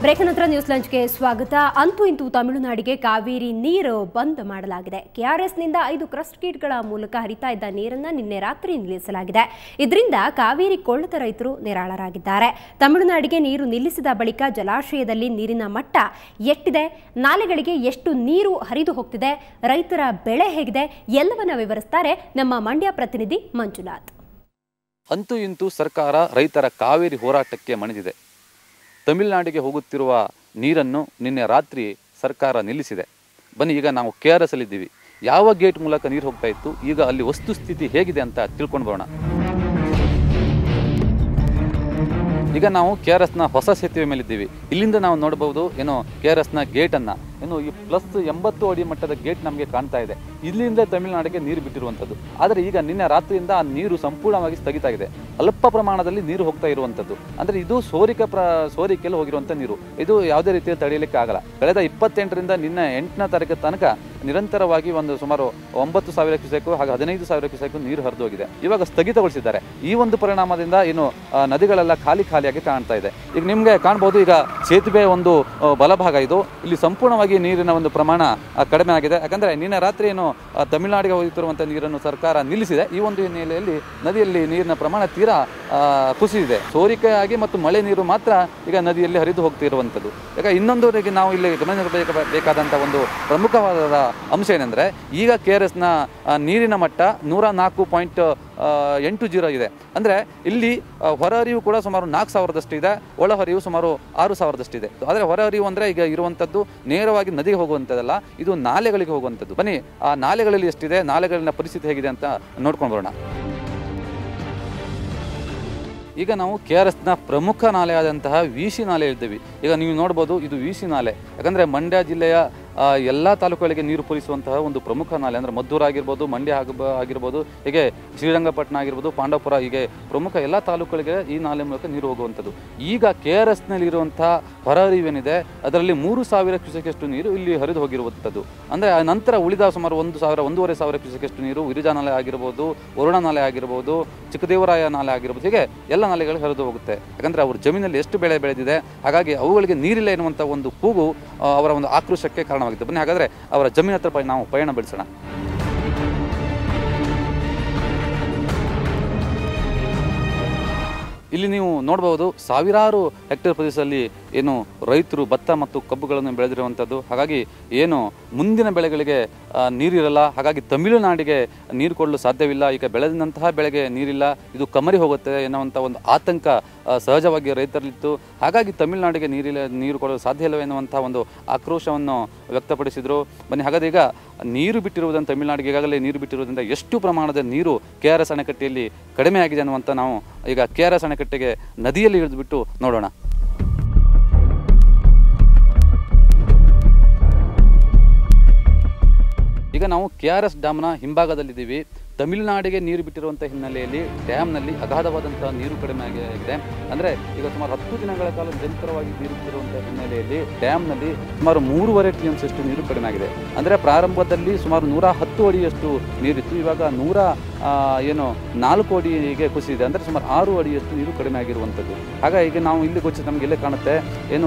Break ನಂತರ news ಲಂಚ್ಗೆ ಸ್ವಾಗತ. ಅಂತೂ ಇಂತೂ ತಮಿಳುನಾಡಿಗೆ ಕಾವೇರಿ ನೀರು ಬಂದ್ ಮಾಡಲಾಗಿದೆ. ಕೆಆರ್ಎಸ್ನಿಂದ 5 ಕ್ರಸ್ಟ್ ಗೇಟ್ಗಳ ಮೂಲಕ ಹರಿತಾ ಇದ್ದ ನೀರನ್ನು ನಿನ್ನೆ ರಾತ್ರಿ ನಿಲ್ಲಿಸಲಾಗಿದೆ. ಇದರಿಂದ ಕಾವೇರಿ ಕೊಳ್ಳದ ರೈತರು ನಿರಾಳರಾಗಿದ್ದಾರೆ. ತಮಿಳುನಾಡಿಗೆ ನೀರು ನಿಲ್ಲಿಸಿದ ಬಳಿಕ ಜಲಾಶಯದಲ್ಲಿ ನೀರಿನ ಮಟ್ಟ ಎಷ್ಟಿದೆ, ನಾಲೆಗಳಿಗೆ ಎಷ್ಟು ನೀರು ಹರಿದು ಹೋಗ್ತಿದೆ, ರೈತರ ಬೆಳೆ ಹೇಗಿದೆ ಎಲ್ಲವನ್ನ ವಿವರಿಸ್ತಾರೆ ನಮ್ಮ ಮಂಡ್ಯ ಪ್ರತಿನಿಧಿ ಮಂಜುನಾಥ್. ಅಂತೂ ಇಂತೂ ಸರ್ಕಾರ ರೈತರ ಕಾವೇರಿ ಹೋರಾಟಕ್ಕೆ ಮಣಿದಿದೆ. ತಮಿಳುನಾಡಿಗೆ ಹೋಗುತ್ತಿರುವ ನೀರನ್ನು ನಿನ್ನೆ ರಾತ್ರಿ ಸರ್ಕಾರ ನಿಲ್ಲಿಸಿದೆ. ಬನ್ನಿ, ಈಗ ನಾವು KRS ಅಲ್ಲಿದ್ದೀವಿ. ಯಾವ ಗೇಟ್ ಮೂಲಕ ನೀರು ಹೋಗ್ತಾ ಇತ್ತು, ಈಗ ಅಲ್ಲಿ ವಸ್ತುಸ್ಥಿತಿ ಹೇಗಿದೆ ಅಂತ ತಿಳ್ಕೊಂಡು ಬರೋಣ. ಈಗ ನಾವು KRSನ ಹೊಸ ಸೇತುವೆ ಮೇಲಿದ್ದೀವಿ. ಇಲ್ಲಿಂದ ನಾವು ನೋಡಬಹುದು KRSನ ಗೇಟನ್ನು ಈ +80 ಅಡಿ ಮಟ್ಟದ ಗೇಟ್ ನಮಗೆ ಕಾಣ್ತಾ ಇದೆ. ಇಲ್ಲಿಂದ ತಮಿಳುನಾಡಿಗೆ ನೀರು ಬಿಟ್ಟಿರುವಂಥದ್ದು. ಆದರೆ ಈಗ ನಿನ್ನೆ ರಾತ್ರಿಯಿಂದ ಆ ನೀರು ಸಂಪೂರ್ಣವಾಗಿ ಸ್ಥಗಿತ ಆಗಿದೆ. ಅಲ್ಪ ಪ್ರಮಾಣದಲ್ಲಿ ನೀರು ಹೋಗ್ತಾ ಇರುವಂಥದ್ದು. ಅಂದರೆ ಇದು ಸೋರಿಕೆಯಲ್ಲಿ ಹೋಗಿರುವಂಥ ನೀರು. ಇದು ಯಾವುದೇ ರೀತಿಯಲ್ಲಿ ತಡೆಯಲಿಕ್ಕೆ ಆಗಲ್ಲ. ಕಳೆದ 28ರಿಂದ ನಿನ್ನೆ 8ನೇ ತಾರೀಕು ತನಕ ನಿರಂತರವಾಗಿ ಸುಮಾರು 9,000 ಕ್ಯೂಸೆಕ್ ಹಾಗೂ 15,000 ಕ್ಯೂಸೆಕ್ ನೀರು ಹರಿದು ಹೋಗಿದೆ. ಇವಾಗ ಸ್ಥಗಿತಗೊಳಿಸಿದ್ದಾರೆ. ಈ ಒಂದು ಪರಿಣಾಮದಿಂದ ನದಿಗಳೆಲ್ಲ ಖಾಲಿಯಾಗಿ ಕಾಣ್ತಾ ಇದೆ. ಈಗ ನಿಮಗೆ ಕಾಣ್ಬೋದು, ಈಗ ಸೇತುವೆ ಬಲಭಾಗ ಇದು. ಇಲ್ಲಿ ಸಂಪೂರ್ಣವಾಗಿ ನೀರಿನ ಪ್ರಮಾಣ ಕಡಿಮೆ ಆಗಿದೆ. ಯಾಕಂದರೆ ನಿನ್ನೆ ರಾತ್ರಿ ತಮಿಳುನಾಡಿಗೆ ಹೋಗುತ್ತಿರುವಂಥ ನೀರನ್ನು ಸರ್ಕಾರ ನಿಲ್ಲಿಸಿದೆ. ಈ ಒಂದು ಹಿನ್ನೆಲೆಯಲ್ಲಿ ನದಿಯಲ್ಲಿ ನೀರಿನ ಪ್ರಮಾಣ ತೀರಾ ಕುಸಿದಿದೆ. ಸೋರಿಕೆಯಾಗಿ ಮತ್ತು ಮಳೆ ನೀರು ಮಾತ್ರ ಈಗ ನದಿಯಲ್ಲಿ ಹರಿದು ಹೋಗ್ತಿರುವಂಥದ್ದು. ಈಗ ಇನ್ನೊಂದವರೆಗೆ ನಾವು ಇಲ್ಲಿ ಗಮನಿಸಬೇಕಾದಂಥ ಒಂದು ಪ್ರಮುಖವಾದ ಅಂಶ ಏನೆಂದರೆ, ಈಗ KRSನ ನೀರಿನ ಮಟ್ಟ 104.80 ಇದೆ. ಅಂದರೆ ಇಲ್ಲಿ ಹೊರಹರಿವು ಕೂಡ ಸುಮಾರು 4,000ದಷ್ಟು ಇದೆ, ಒಳಹರಿವು ಸುಮಾರು 6,000ದಷ್ಟು ಇದೆ. ಆದರೆ ಹೊರಹರಿವು ಅಂದರೆ ಈಗ ಇರುವಂಥದ್ದು ನೇರವಾಗಿ ನದಿಗೆ ಹೋಗುವಂಥದ್ದಲ್ಲ, ಇದು ನಾಲೆಗಳಿಗೆ ಹೋಗುವಂಥದ್ದು. ಬನ್ನಿ, ಆ ನಾಲೆಗಳಲ್ಲಿ ಎಷ್ಟಿದೆ, ನಾಲೆಗಳಿನ ಪರಿಸ್ಥಿತಿ ಹೇಗಿದೆ ಅಂತ ನೋಡ್ಕೊಂಡು ಬರೋಣ. ಈಗ ನಾವು KRSನ ಪ್ರಮುಖ ನಾಲೆಯಾದಂತಹ ವಿಸಿ ನಾಲೆ ಇದ್ದೀವಿ. ಈಗ ನೀವು ನೋಡ್ಬೋದು, ಇದು ವಿಸಿ ನಾಲೆ. ಯಾಕಂದರೆ ಮಂಡ್ಯ ಜಿಲ್ಲೆಯ ಎಲ್ಲ ತಾಲೂಕುಗಳಿಗೆ ನೀರು ಪೂರೈಸುವಂತಹ ಒಂದು ಪ್ರಮುಖ ನಾಲೆ. ಅಂದರೆ ಮದ್ದೂರು ಆಗಿರ್ಬೋದು, ಮಂಡ್ಯ ಆಗಿರ್ಬೋದು, ಹೀಗೆ ಶ್ರೀರಂಗಪಟ್ಟಣ ಆಗಿರ್ಬೋದು, ಪಾಂಡವಪುರ, ಹೀಗೆ ಪ್ರಮುಖ ಎಲ್ಲ ತಾಲೂಕುಗಳಿಗೆ ಈ ನಾಲೆ ಮೂಲಕ ನೀರು ಹೋಗುವಂಥದ್ದು. ಈಗ KRSನಲ್ಲಿರುವಂಥ ಹೊರಹರಿವೇನಿದೆ ಅದರಲ್ಲಿ 3,000 ಕ್ಯೂಸೆಕಷ್ಟು ನೀರು ಇಲ್ಲಿ ಹರಿದು ಹೋಗಿರುವಂಥದ್ದು. ಅಂದರೆ ನಂತರ ಉಳಿದ ಸುಮಾರು 1,000-1,500 ಕ್ಯೂಸೆಕಷ್ಟು ನೀರು ವಿರಜಾ ನಾಲೆ ಆಗಿರ್ಬೋದು, ವರುಣ ನಾಲೆ ಆಗಿರ್ಬೋದು, ಚಿಕ್ಕದೇವರಾಯ ನಾಲೆ ಆಗಿರ್ಬೋದು, ಹೀಗೆ ಎಲ್ಲ ನಾಲೆಗಳು ಹರಿದು ಹೋಗುತ್ತೆ. ಯಾಕಂದರೆ ಅವ್ರ ಜಮೀನಲ್ಲಿ ಎಷ್ಟು ಬೆಳೆ ಬೆಳೆದಿದೆ, ಹಾಗಾಗಿ ಅವುಗಳಿಗೆ ನೀರಿಲ್ಲ ಎನ್ನುವಂಥ ಒಂದು ಕೂಗು ಅವರ ಒಂದು ಆಕ್ರೋಶಕ್ಕೆ ಕಾರಣ. ಬನ್ನಿ, ಹಾಗಾದರೆ ಅವರ ಜಮೀನು ಹತ್ರ ನಾವು ಪಯಣ ಬೆಳೆಸೋಣ. ಇಲ್ಲಿ ನೀವು ನೋಡಬಹುದು, ಸಾವಿರಾರು ಹೆಕ್ಟೇರ್ ಪ್ರದೇಶದಲ್ಲಿ ರೈತರು ಭತ್ತ ಮತ್ತು ಕಬ್ಬುಗಳನ್ನು ಬೆಳೆದಿರುವಂಥದ್ದು. ಹಾಗಾಗಿ ಮುಂದಿನ ಬೆಳೆಗಳಿಗೆ ನೀರಿರಲ್ಲ. ಹಾಗಾಗಿ ತಮಿಳುನಾಡಿಗೆ ನೀರು ಕೊಡಲು ಸಾಧ್ಯವಿಲ್ಲ. ಈಗ ಬೆಳೆದಂತಹ ಬೆಳೆಗೆ ನೀರಿಲ್ಲ, ಇದು ಕಮರಿ ಹೋಗುತ್ತೆ ಎನ್ನುವಂಥ ಒಂದು ಆತಂಕ ಸಹಜವಾಗಿ ರೈತರಲ್ಲಿತ್ತು. ಹಾಗಾಗಿ ತಮಿಳುನಾಡಿಗೆ ನೀರು ಕೊಡಲು ಸಾಧ್ಯ ಇಲ್ಲವೇ ಎನ್ನುವಂಥ ಒಂದು ಆಕ್ರೋಶವನ್ನು ವ್ಯಕ್ತಪಡಿಸಿದರು. ಬನ್ನಿ, ಹಾಗಾದರೆ ಈಗ ನೀರು ಬಿಟ್ಟಿರುವುದನ್ನು, ತಮಿಳುನಾಡಿಗೆ ಈಗಾಗಲೇ ನೀರು ಬಿಟ್ಟಿರುವುದರಿಂದ ಎಷ್ಟು ಪ್ರಮಾಣದ ನೀರು KRS ಅಣೆಕಟ್ಟೆಯಲ್ಲಿ ಕಡಿಮೆ ಆಗಿದೆ ಅನ್ನುವಂಥ ನಾವು ಈಗ KRS ಅಣೆಕಟ್ಟೆಗೆ ನದಿಯಲ್ಲಿ ಇಳಿದುಬಿಟ್ಟು ನೋಡೋಣ. ಈಗ ನಾವು KRS ಡ್ಯಾಮ್ನ ಹಿಂಭಾಗದಲ್ಲಿದ್ದೀವಿ. ತಮಿಳುನಾಡಿಗೆ ನೀರು ಬಿಟ್ಟಿರುವಂಥ ಹಿನ್ನೆಲೆಯಲ್ಲಿ ಡ್ಯಾಮ್ನಲ್ಲಿ ಅಗಾಧವಾದಂಥ ನೀರು ಕಡಿಮೆ ಆಗಿದೆ. ಅಂದರೆ ಈಗ ಸುಮಾರು 10 ದಿನಗಳ ಕಾಲ ನಿರಂತರವಾಗಿ ನೀರು ಬಿಟ್ಟಿರುವಂಥ ಹಿನ್ನೆಲೆಯಲ್ಲಿ ಡ್ಯಾಮ್ನಲ್ಲಿ ಸುಮಾರು 3.5 TMC ನೀರು ಕಡಿಮೆ ಆಗಿದೆ. ಅಂದರೆ ಪ್ರಾರಂಭದಲ್ಲಿ ಸುಮಾರು 110 ಅಡಿಯಷ್ಟು ನೀರಿತ್ತು, ಇವಾಗ 4 ಅಡಿಗೆ ಕುಸಿದಿದೆ. ಅಂದರೆ ಸುಮಾರು 6 ಅಡಿಯಷ್ಟು ನೀರು ಕಡಿಮೆ ಆಗಿರುವಂಥದ್ದು. ಹಾಗಾಗಿ ನಾವು ಇಲ್ಲಿ ನಮಗೆ ಇಲ್ಲೇ ಕಾಣುತ್ತೆ,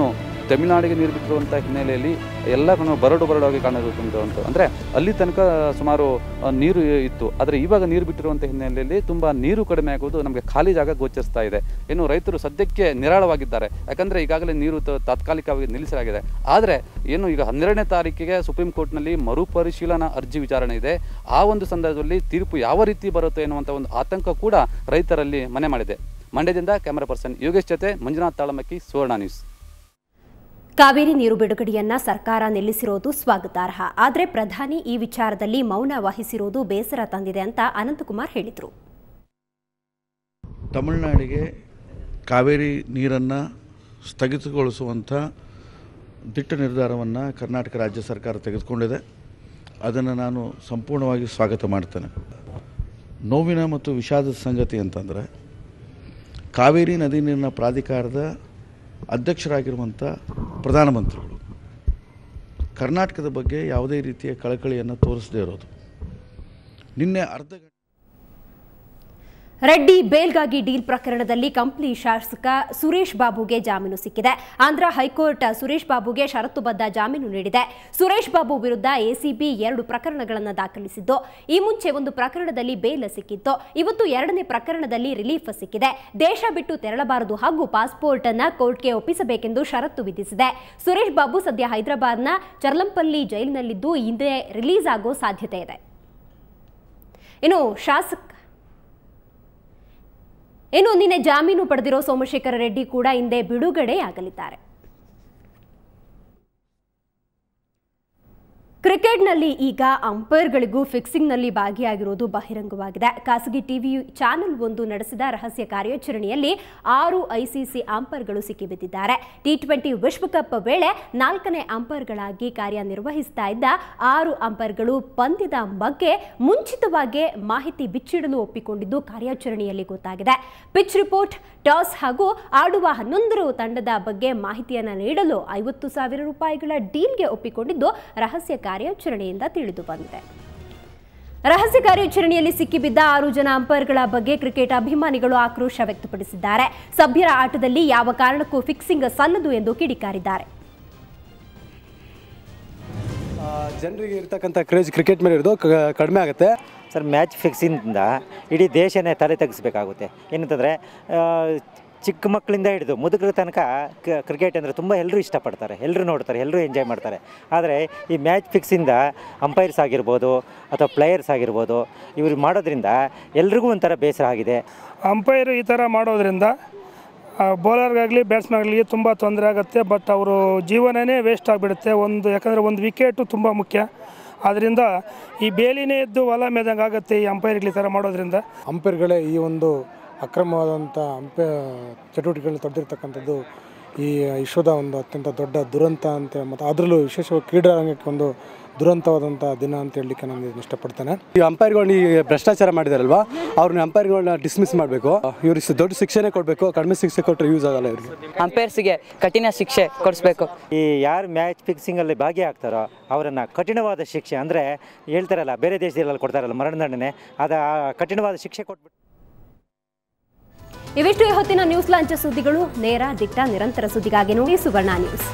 ತಮಿಳುನಾಡಿಗೆ ನೀರು ಬಿಟ್ಟಿರುವಂಥ ಹಿನ್ನೆಲೆಯಲ್ಲಿ ಎಲ್ಲ ಬರಡಾಗಿ ಕಾಣಿರುವಂಥದ್ದು. ಅಂದರೆ ಅಲ್ಲಿ ತನಕ ಸುಮಾರು ನೀರು ಇತ್ತು, ಆದರೆ ಇವಾಗ ನೀರು ಬಿಟ್ಟಿರುವಂಥ ಹಿನ್ನೆಲೆಯಲ್ಲಿ ತುಂಬ ನೀರು ಕಡಿಮೆ ಆಗುವುದು ನಮಗೆ ಖಾಲಿ ಜಾಗ ಗೋಚರಿಸ್ತಾ ಇದೆ. ರೈತರು ಸದ್ಯಕ್ಕೆ ನಿರಾಳವಾಗಿದ್ದಾರೆ. ಯಾಕಂದರೆ ಈಗಾಗಲೇ ನೀರು ತಾತ್ಕಾಲಿಕವಾಗಿ ನಿಲ್ಲಿಸಲಾಗಿದೆ. ಆದರೆ ಈಗ 12ನೇ ತಾರೀಕಿಗೆ ಸುಪ್ರೀಂ ಕೋರ್ಟ್ನಲ್ಲಿ ಮರುಪರಿಶೀಲನಾ ಅರ್ಜಿ ವಿಚಾರಣೆ ಇದೆ. ಆ ಒಂದು ಸಂದರ್ಭದಲ್ಲಿ ತೀರ್ಪು ಯಾವ ರೀತಿ ಬರುತ್ತೆ ಎನ್ನುವಂಥ ಒಂದು ಆತಂಕ ಕೂಡ ರೈತರಲ್ಲಿ ಮನೆ ಮಾಡಿದೆ. ಮಂಡ್ಯದಿಂದ ಕ್ಯಾಮರಾ ಪರ್ಸನ್ ಯೋಗೇಶ್ ಜೊತೆ ಮಂಜುನಾಥ್ ತಾಳಮಕ್ಕಿ, ಸುವರ್ಣ ನ್ಯೂಸ್. ಕಾವೇರಿ ನೀರು ಬಿಡುಗಡೆಯನ್ನ ಸರ್ಕಾರ ನಿಲ್ಲಿಸಿರೋದು ಸ್ವಾಗತಾರ್ಹ. ಆದರೆ ಪ್ರಧಾನಿ ಈ ವಿಚಾರದಲ್ಲಿ ಮೌನ ವಹಿಸಿರೋದು ಬೇಸರ ತಂದಿದೆ ಅಂತ ಅನಂತಕುಮಾರ್ ಹೇಳಿದರು. ತಮಿಳುನಾಡಿಗೆ ಕಾವೇರಿ ನೀರನ್ನು ಸ್ಥಗಿತಗೊಳಿಸುವಂಥ ದಿಟ್ಟ ನಿರ್ಧಾರವನ್ನು ಕರ್ನಾಟಕ ರಾಜ್ಯ ಸರ್ಕಾರ ತೆಗೆದುಕೊಂಡಿದೆ. ಅದನ್ನು ನಾನು ಸಂಪೂರ್ಣವಾಗಿ ಸ್ವಾಗತ ಮಾಡ್ತೇನೆ. ನೋವಿನ ಮತ್ತು ವಿಷಾದದ ಸಂಗತಿ ಅಂತಂದರೆ, ಕಾವೇರಿ ನದಿ ನೀರಿನ ಪ್ರಾಧಿಕಾರದ ಅಧ್ಯಕ್ಷರಾಗಿರುವಂಥ ಪ್ರಧಾನಮಂತ್ರಿಗಳು ಕರ್ನಾಟಕದ ಬಗ್ಗೆ ಯಾವುದೇ ರೀತಿಯ ಕಳಕಳಿಯನ್ನು ತೋರಿಸದೇ ಇರೋದು. ನಿನ್ನೆ ರೆಡ್ಡಿ ಬೇಲ್ಗಾಗಿ ಡೀಲ್ ಪ್ರಕರಣದಲ್ಲಿ ಕಂಪ್ಲಿ ಶಾಸಕ ಸುರೇಶ್ ಬಾಬುಗೆ ಜಾಮೀನು ಸಿಕ್ಕಿದೆ. ಆಂಧ್ರ ಹೈಕೋರ್ಟ್ ಸುರೇಶ್ ಬಾಬುಗೆ ಷರತ್ತುಬದ್ಧ ಜಾಮೀನು ನೀಡಿದೆ. ಸುರೇಶ್ ಬಾಬು ವಿರುದ್ಧ ಎಸಿಬಿ 2 ಪ್ರಕರಣಗಳನ್ನು ದಾಖಲಿಸಿದ್ದು, ಈ ಮುಂಚೆ ಒಂದು ಪ್ರಕರಣದಲ್ಲಿ ಬೇಲ್ ಸಿಕ್ಕಿತ್ತು. ಇವತ್ತು 2ನೇ ಪ್ರಕರಣದಲ್ಲಿ ರಿಲೀಫ್ ಸಿಕ್ಕಿದೆ. ದೇಶ ಬಿಟ್ಟು ತೆರಳಬಾರದು ಹಾಗೂ ಪಾಸ್ಪೋರ್ಟ್ ಅನ್ನು ಕೋರ್ಟ್ಗೆ ಒಪ್ಪಿಸಬೇಕೆಂದು ಷರತ್ತು ವಿಧಿಸಿದೆ. ಸುರೇಶ್ ಬಾಬು ಸದ್ಯ ಹೈದರಾಬಾದ್ನ ಚರ್ಲಂಪಲ್ಲಿ ಜೈಲಿನಲ್ಲಿದ್ದು ಹಿಂದೆ ರಿಲೀಸ್ ಆಗೋ ಸಾಧ್ಯತೆ ಇದೆ. ಇನ್ನು ನಿನ್ನೆ ಜಾಮೀನು ಪಡೆದಿರೋ ಸೋಮಶೇಖರ ರೆಡ್ಡಿ ಕೂಡ ಹಿಂದೆ ಬಿಡುಗಡೆಯಾಗಲಿದ್ದಾರೆ. ಕ್ರಿಕೆಟ್ನಲ್ಲಿ ಈಗ ಅಂಪೈರ್ಗಳಿಗೂ ಫಿಕ್ಸಿಂಗ್ನಲ್ಲಿ ಭಾಗಿಯಾಗಿರುವುದು ಬಹಿರಂಗವಾಗಿದೆ. ಖಾಸಗಿ ಟಿವಿ ಚಾನೆಲ್ ಒಂದು ನಡೆಸಿದ ರಹಸ್ಯ ಕಾರ್ಯಾಚರಣೆಯಲ್ಲಿ 6 ಐಸಿಸಿ ಅಂಪೈರ್ಗಳು ಸಿಕ್ಕಿಬಿದ್ದಿದ್ದಾರೆ. ಟಿ20 ವಿಶ್ವಕಪ್ ವೇಳೆ 4ನೇ ಅಂಪೈರ್ಗಳಾಗಿ ಕಾರ್ಯನಿರ್ವಹಿಸ್ತಾ ಇದ್ದ 6 ಅಂಪೈರ್ಗಳು ಪಂದ್ಯದ ಬಗ್ಗೆ ಮುಂಚಿತವಾಗಿ ಮಾಹಿತಿ ಬಿಚ್ಚಿಡಲು ಒಪ್ಪಿಕೊಂಡಿದ್ದು ಕಾರ್ಯಾಚರಣೆಯಲ್ಲಿ ಗೊತ್ತಾಗಿದೆ. ಪಿಚ್ ರಿಪೋರ್ಟ್, ಟಾಸ್ ಹಾಗೂ ಆಡುವ 11 ತಂಡದ ಬಗ್ಗೆ ಮಾಹಿತಿಯನ್ನು ನೀಡಲು 50,000 ರೂಪಾಯಿಗಳ ಡೀಲ್ಗೆ ಒಪ್ಪಿಕೊಂಡಿದ್ದು ರಹಸ್ಯ ಕಾರ್ಯಾಚರಣೆಯಿಂದ ತಿಳಿದು ಬಂದಿದೆ. ರಹಸ್ಯ ಕಾರ್ಯಾಚರಣೆಯಲ್ಲಿ ಸಿಕ್ಕಿಬಿದ್ದ 6 ಜನ ಅಂಪೈರ್ಗಳ ಬಗ್ಗೆ ಕ್ರಿಕೆಟ್ ಅಭಿಮಾನಿಗಳು ಆಕ್ರೋಶ ವ್ಯಕ್ತಪಡಿಸಿದ್ದಾರೆ. ಸಭ್ಯರ ಆಟದಲ್ಲಿ ಯಾವ ಕಾರಣಕ್ಕೂ ಫಿಕ್ಸಿಂಗ್ ಸಲ್ಲದು ಎಂದು ಕಿಡಿಕಾರಿದ್ದಾರೆ. ಜನರಿಗೆ ಇರ್ತಕ್ಕಂಥ ಕ್ರೇಜ್ ಕ್ರಿಕೆಟ್ ಮೇಲೆ ಇರೋದು ಕಡಿಮೆ ಆಗುತ್ತೆ ಸರ್. ಮ್ಯಾಚ್ ಫಿಕ್ಸಿಂಗಿಂದ ಇಡೀ ದೇಶನೇ ತಲೆ ತಗ್ಗಿಸ್ಬೇಕಾಗುತ್ತೆ. ಏನಂತಂದರೆ ಚಿಕ್ಕ ಮಕ್ಕಳಿಂದ ಹಿಡಿದು ಮುದುಕರ ತನಕ ಕ್ರಿಕೆಟ್ ಅಂದರೆ ತುಂಬ ಎಲ್ಲರೂ ಇಷ್ಟಪಡ್ತಾರೆ, ಎಲ್ಲರೂ ನೋಡ್ತಾರೆ, ಎಲ್ಲರೂ ಎಂಜಾಯ್ ಮಾಡ್ತಾರೆ. ಆದರೆ ಈ ಮ್ಯಾಚ್ ಫಿಕ್ಸಿಂದ ಅಂಪೈರ್ಸ್ ಆಗಿರ್ಬೋದು ಅಥವಾ ಪ್ಲೇಯರ್ಸ್ ಆಗಿರ್ಬೋದು ಇವರು ಮಾಡೋದ್ರಿಂದ ಎಲ್ರಿಗೂ ಒಂಥರ ಬೇಸರ ಆಗಿದೆ. ಅಂಪೈರು ಈ ಥರ ಮಾಡೋದ್ರಿಂದ ಬೌಲರ್ಗಾಗಲಿ ಬ್ಯಾಟ್ಸ್ಮನ್ಗಳಿಗೆ ತುಂಬ ತೊಂದರೆ ಆಗುತ್ತೆ. ಬಟ್ ಅವರು ಜೀವನನೇ ವೇಸ್ಟ್ ಆಗಿಬಿಡುತ್ತೆ. ಯಾಕಂದರೆ ಒಂದು ವಿಕೆಟು ತುಂಬ ಮುಖ್ಯ. ಆದ್ದರಿಂದ ಈ ಬೇಲಿನೇ ಎದ್ದು ಹೊಲ ಮೇದಂಗೆ ಆಗುತ್ತೆ ಈ ಅಂಪೈರ್ಗಳು ಈ ಥರ ಮಾಡೋದ್ರಿಂದ. ಅಂಪೈರ್ಗಳೇ ಈ ಒಂದು ಅಕ್ರಮವಾದಂಥ ಚಟುವಟಿಕೆಗಳನ್ನ ತೊಡೆದಿರ್ತಕ್ಕಂಥದ್ದು ಈ ವಿಶ್ವದ ಒಂದು ಅತ್ಯಂತ ದೊಡ್ಡ ದುರಂತ ಅಂತ, ಮತ್ತು ಅದರಲ್ಲೂ ವಿಶೇಷವಾಗಿ ಕ್ರೀಡಾ ರಂಗಕ್ಕೆ ಒಂದು ದುರಂತವಾದಂಥ ದಿನ ಅಂತ ಹೇಳಲಿಕ್ಕೆ ನಾನು ಇಷ್ಟಪಡ್ತೇನೆ. ಈ ಅಂಪೈರ್ಗಳನ್ನ ಈ ಭ್ರಷ್ಟಾಚಾರ ಮಾಡಿದಾರಲ್ವಾ, ಅವ್ರನ್ನ ಅಂಪೈರ್ಗಳನ್ನ ಡಿಸ್ಮಿಸ್ ಮಾಡಬೇಕು. ಇವ್ರಿಗೆ ದೊಡ್ಡ ಶಿಕ್ಷೆನೇ ಕೊಡಬೇಕು. ಕಡಿಮೆ ಶಿಕ್ಷೆ ಕೊಟ್ಟರೆ ಯೂಸ್ ಆಗಲ್ಲ. ಇವ್ರಿಗೆ ಅಂಪೈರ್ಸ್ಗೆ ಕಠಿಣ ಶಿಕ್ಷೆ ಕೊಡಿಸ್ಬೇಕು. ಈ ಯಾರು ಮ್ಯಾಚ್ ಫಿಕ್ಸಿಂಗಲ್ಲಿ ಭಾಗಿಯಾಗ್ತಾರೋ ಅವರನ್ನು ಕಠಿಣವಾದ ಶಿಕ್ಷೆ, ಅಂದರೆ ಹೇಳ್ತಾರಲ್ಲ ಬೇರೆ ದೇಶದಲ್ಲಿ ಕೊಡ್ತಾರಲ್ಲ ಮರಣದಂಡನೆ, ಅದು ಕಠಿಣವಾದ ಶಿಕ್ಷೆ ಕೊಟ್ಬಿಟ್ಟು. ಇವಿಷ್ಟು ಹೊತ್ತಿನ ನ್ಯೂಸ್ ಲಾಂಚ್ ಸುದ್ದಿಗಳು. ನೇರ, ದಿಟ್ಟ, ನಿರಂತರ ಸುದ್ದಿಗಾಗಿ ನೋಡಿ ಸುವರ್ಣ ನ್ಯೂಸ್.